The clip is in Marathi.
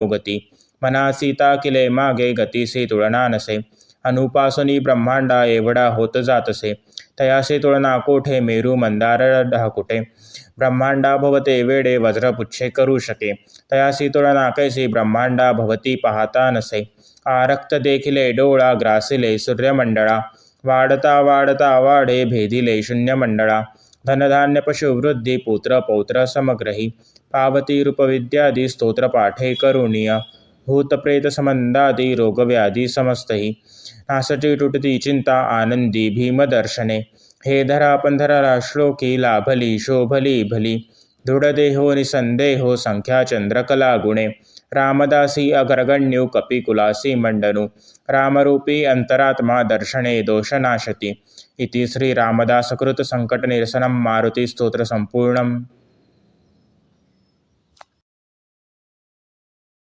गती मना सीता किले मागे गतीसी तुळना नसे अनुपासनी ब्रह्मांडा एवढा होत जातसे तयासे तुळना कोठे मेरू मंदार ढाकुटे ब्रह्मांडा भवते वेडे वज्रपुच्छे करू शके तयासी तुळना कैसी ब्रह्मांडा भवती पाहता नसे आरक्त देखिले डोळा ग्रासिले सूर्यमंडळा वाढता वाढता वाढे भेदिले शून्यमंडळा धनधान्य पशुवृद्धी पुत्र पौत्र समग्रही पावती रूपविद्यादी स्तोत्र पाठे करुणीय भूतप्रेत समंदादी रोगव्याधी समस्तही नासटी तुटती चिंता आनंदी भीमदर्शने हे धरा पंधरा श्लोकी लाभली शोभली भली दृढदेहो निसंदेहो संख्या चंद्रकला गुणे रामदासी अग्रगण्यु कपिकुलासी मंडनु रामरूपी अंतरात्मा दर्शने दोषनाशती इति श्री रामदासकृत संकट निरसनम मारुती स्तोत्र संपूर्णम।